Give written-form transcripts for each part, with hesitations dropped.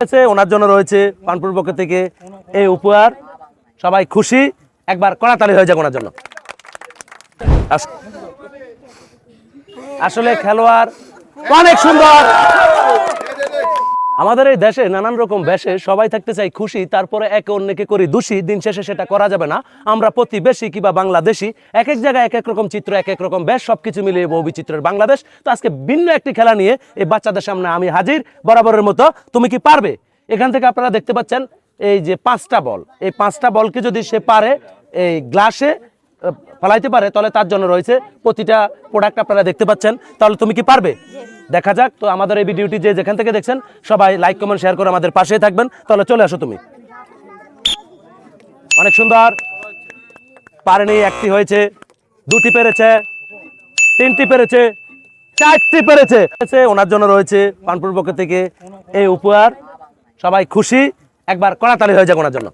ওনার জন্য রয়েছে পানপুর পক্ষ থেকে এই উপহার। সবাই খুশি, একবার কড়াতালি হয়ে যাক ওনার জন্য। আসলে খেলোয়াড় অনেক সুন্দর। আমাদের এই দেশে নানান রকম বেশে সবাই থাকতে চাই খুশি, তারপরে একে অন্যকে করি দোষী। দিন শেষে সেটা করা যাবে না। আমরা প্রতিবেশী কিংবা বাংলাদেশি, এক এক জায়গায় এক এক রকম চিত্র, এক এক রকম বেশ, সবকিছু মিলিয়ে বহু বিচিত্রের বাংলাদেশ। তো আজকে ভিন্ন একটি খেলা নিয়ে এই বাচ্চাদের সামনে আমি হাজির বরাবরের মতো। তুমি কি পারবে? এখান থেকে আপনারা দেখতে পাচ্ছেন এই যে 5টা বল, এই 5টা বলকে যদি সে পারে এই গ্লাসে ফেলাইতে পারে তাহলে তার জন্য রয়েছে প্রতিটা প্রোডাক্ট আপনারা দেখতে পাচ্ছেন। তাহলে তুমি কি পারবে? দেখা যাক। তো আমাদের এই ভিডিওটি যে যেখান থেকে দেখছেন সবাই লাইক কমেন্ট শেয়ার করে আমাদের পাশেই থাকবেন। তাহলে চলে আসো তুমি। অনেক সুন্দর। পারেনি, একটি হয়েছে, 2টি পেরেছে, 3টি পেরেছে, 4টি পেরেছে। ওনার জন্য রয়েছে পানপুর পক্ষ থেকে এই উপহার। সবাই খুশি, একবার কড়াতালি হয়ে যাক ওনার জন্য।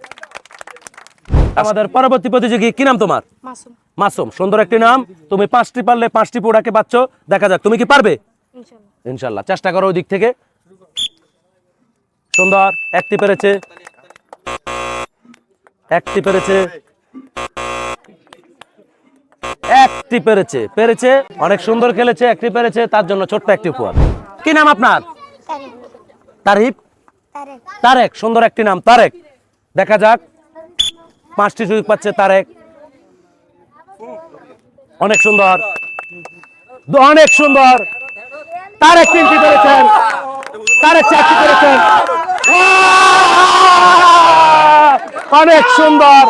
আমাদের পরবর্তী প্রতিযোগী, কি নাম তোমার? মাসুম। মাসুম, সুন্দর একটি নাম। তুমি 5টি পারলে 5টি প্রোডাক্টে পাচ্ছ। দেখা যাক তুমি কি পারবে। ইনশাল্লাহ চেষ্টা করো ওই দিক থেকে। সুন্দর, 1টি পেরেছে, 1টি পেরেছে, 1টি পেরেছে, পেরেছে। অনেক সুন্দর খেলেছে, 1টি পেরেছে, তার জন্য ছোট্ট একটি উপহার। কি নাম আপনার? তারিফ। তারেক, সুন্দর একটি নাম, তারেক। দেখা যাক 5টি সুযোগ পাচ্ছে তারেক। অনেক সুন্দর, অনেক সুন্দর। তারেক 3টি পেরেছেন, তারেক 4টি পেরেছেন। অনেক সুন্দর,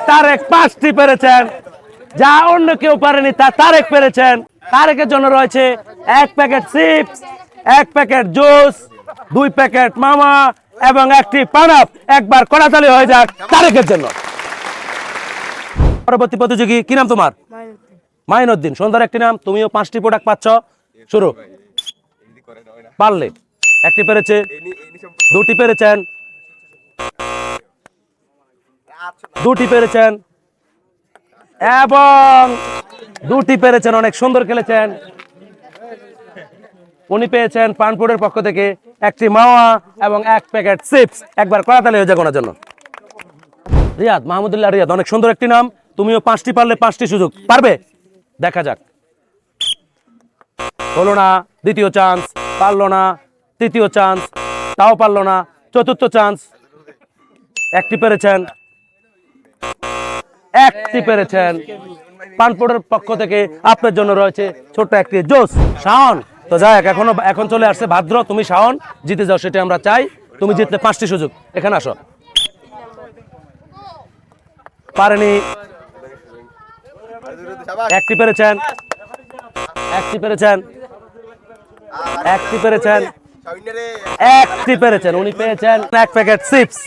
তারেক 5টি পেরেছেন, যা অন্য কেউ পারেনি তা তারেক পেরেছেন। তারেকের জন্য রয়েছে 1 packet chips, 1 packet juice, 2 packet মামা এবং 1টি পানাপ। একবার কড়াতালি হয়ে যাক তারেকের জন্য। পরবর্তী প্রতিযোগী, কি নাম তোমার? মাইনুদ্দিন, সুন্দর একটি নাম। তুমিও 5টি প্রোডাক্ট পাচ্ছ। শুরু। পারলে 1টি পেরেছে, 2টি পেরেছেন, 2টি পেরেছেন এবং 2টি পেরেছেন। অনেক সুন্দর খেলেছেন। উনি পেয়েছেন পানপুরের পক্ষ থেকে 1টি মাওয়া এবং 1 প্যাকেট চিপস। একবার কড়াতালি হয়ে যাক ওনার জন্য। রিয়াদ, মাহমুদুল্লাহ রিয়াদ, অনেক সুন্দর একটি নাম। তুমিও 5টি পারলে 5টি সুযোগ পারবে। দেখা যাক। হলো না, দ্বিতীয় চান্স। পারলো না, তৃতীয় চান্স, তাও পারলো না, চতুর্থ চান্স। 1টি পেরেছেন, 1টি পেরেছেন। পানপুরের পক্ষ থেকে আপনার জন্য রয়েছে ছোট্ট একটি জোস। শাওন, তো যাই এখন চলে আসছে ভাদ্র। তুমি শাওন জিতে যাও, সেটা আমরা চাই। তুমি জিতলে 5টি সুযোগ। এখানে আসো। পারেনি, 1টি পেরেছেন, 1টি পেরেছেন, 1টি পেরেছেন, 1টি পেরেছেন। উনি পেয়েছেন 1 প্যাকেট চিপস।